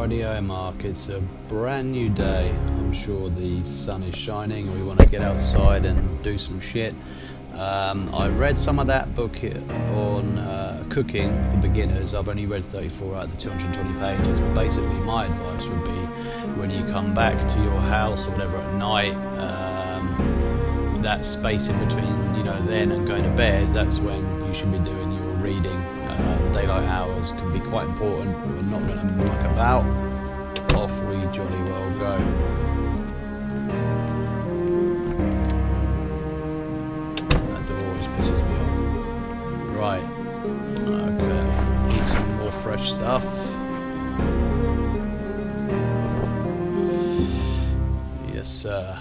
Rightio, Mark. It's a brand new day. I'm sure the sun is shining. We want to get outside and do some shit. I read some of that book on cooking for beginners. I've only read 34 out of the 220 pages. But basically, my advice would be when you come back to your house or whatever at night, that space in between, you know, then and going to bed, that's when you should be doing your reading. Daylight hours can be quite important. We're not going to muck about. Off we jolly well go. That door always pisses me off. Right. Okay. Need some more fresh stuff. Yes, sir.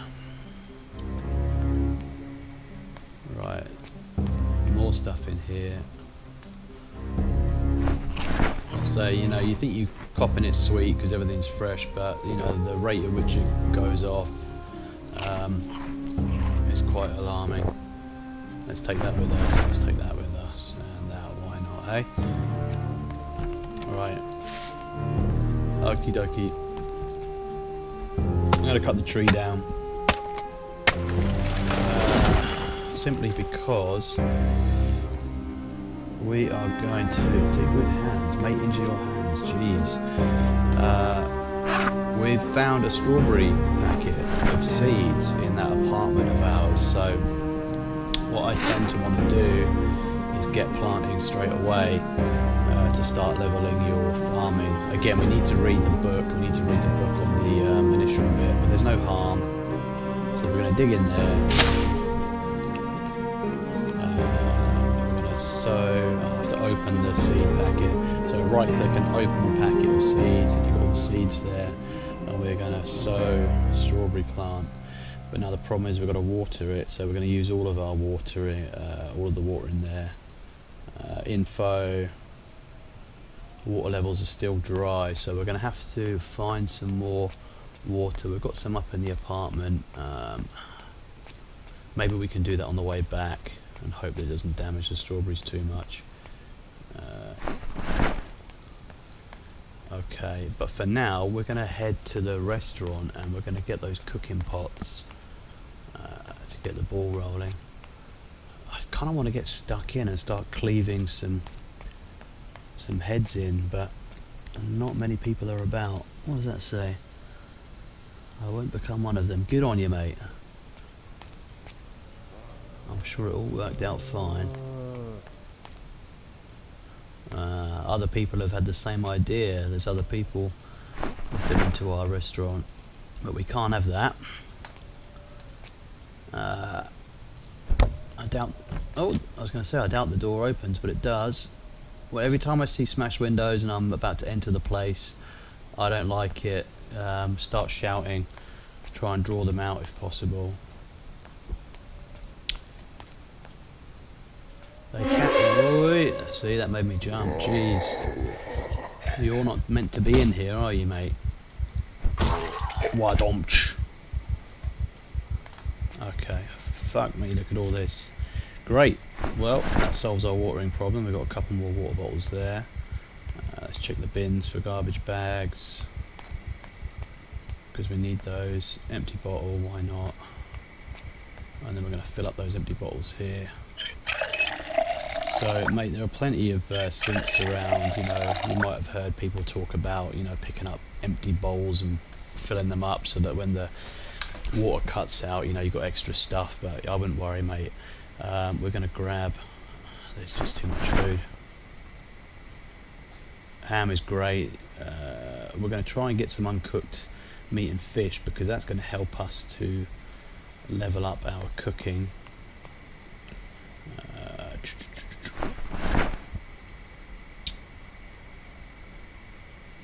Right. More stuff in here. So, you know, you think you're copping it sweet because everything's fresh, but, you know, the rate at which it goes off is quite alarming. Let's take that with us, let's take that with us, and that, why not, eh? Alright. Okie dokie. I'm going to cut the tree down. Simply because we are going to dig with hands, mate, into your hands, jeez. We've found a strawberry packet of seeds in that apartment of ours, so what I tend to want to do is get planting straight away to start levelling your farming. Again, we need to read the book, on the initial bit, but there's no harm. So we're going to dig in there. So I have to open the seed packet. So right click and open packet of seeds, and you've got all the seeds there. And we're going to sow strawberry plant. But now the problem is we've got to water it, so we're going to use all of our watering, all of the water in there. Info, water levels are still dry, so we're going to have to find some more water. We've got some up in the apartment. Maybe we can do that on the way back and hope that it doesn't damage the strawberries too much. Okay, but for now we're going to head to the restaurant and we're going to get those cooking pots to get the ball rolling. I kind of want to get stuck in and start cleaving some heads in, but not many people are about. What does that say? I won't become one of them. Good on you, mate. I'm sure it all worked out fine. Other people have had the same idea. There's other people who've been into our restaurant, but we can't have that. I doubt. Oh, I was going to say I doubt the door opens, but it does. Well, every time I see smashed windows and I'm about to enter the place, I don't like it. Start shouting, try and draw them out if possible. They can't. Oh, see, that made me jump. Jeez. You're not meant to be in here, are you, mate? Wadomch. Okay. Fuck me, look at all this. Great. Well, that solves our watering problem. We've got a couple more water bottles there. Let's check the bins for garbage bags, because we need those. Empty bottle, why not? And then we're going to fill up those empty bottles here. So, mate, there are plenty of sinks around. You know, you might have heard people talk about, you know, picking up empty bowls and filling them up so that when the water cuts out, you know, you've got extra stuff. But I wouldn't worry, mate. We're going to grab. There's just too much food. Ham is great. We're going to try and get some uncooked meat and fish because that's going to help us to level up our cooking.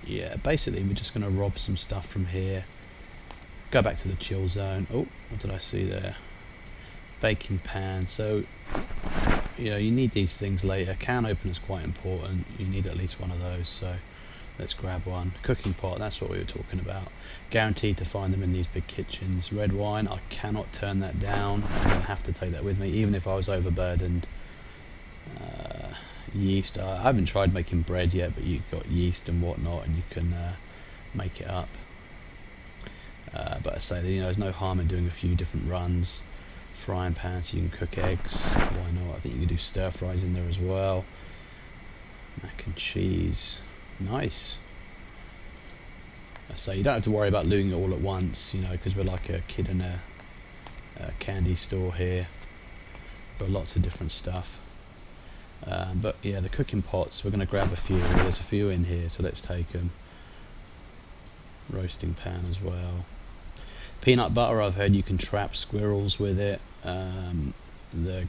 Yeah, basically we're just going to rob some stuff from here. Go back to the chill zone. Oh, what did I see there? Baking pan. So, you know, you need these things later. Can opener's quite important. You need at least one of those. So, let's grab one. Cooking pot. That's what we were talking about. Guaranteed to find them in these big kitchens. Red wine. I cannot turn that down. I'm going to have to take that with me, even if I was overburdened. Yeast. I haven't tried making bread yet, but you've got yeast and whatnot, and you can make it up. But I say, you know, there's no harm in doing a few different runs. Frying pan so you can cook eggs, why not? I think you can do stir fries in there as well. Mac and cheese, nice. I say, you don't have to worry about doing it all at once, you know, because we're like a kid in a candy store here. Got lots of different stuff. But yeah, the cooking pots, we're going to grab a few. There's a few in here, so let's take them. Roasting pan as well. Peanut butter, I've heard you can trap squirrels with it. The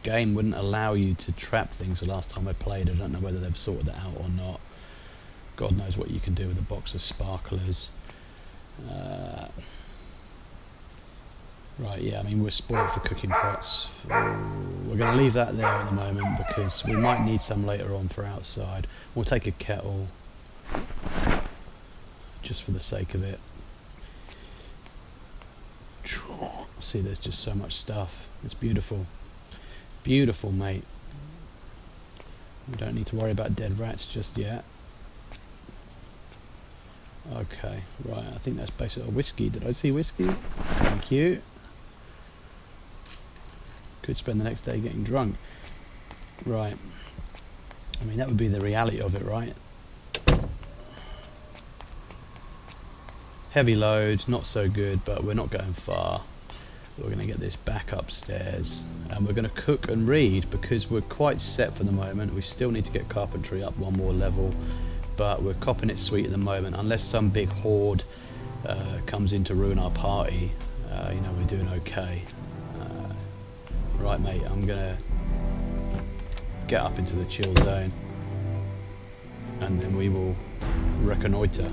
game wouldn't allow you to trap things the last time I played. I don't know whether they've sorted that out or not. God knows what you can do with a box of sparklers. Right, yeah, I mean, we're spoiled for cooking pots. We're going to leave that there at the moment because we might need some later on for outside. We'll take a kettle just for the sake of it. See, there's just so much stuff. It's beautiful. Beautiful, mate. We don't need to worry about dead rats just yet. Okay, right, I think that's basically a whiskey. Did I see whiskey? Thank you. Could spend the next day getting drunk. Right. I mean, that would be the reality of it, right? Heavy load, not so good, but we're not going far. We're going to get this back upstairs and we're going to cook and read because we're quite set for the moment. We still need to get carpentry up one more level, but we're copping it sweet at the moment. Unless some big horde comes in to ruin our party, you know, we're doing okay. Right, mate, I'm going to get up into the chill zone and then we will reconnoitre.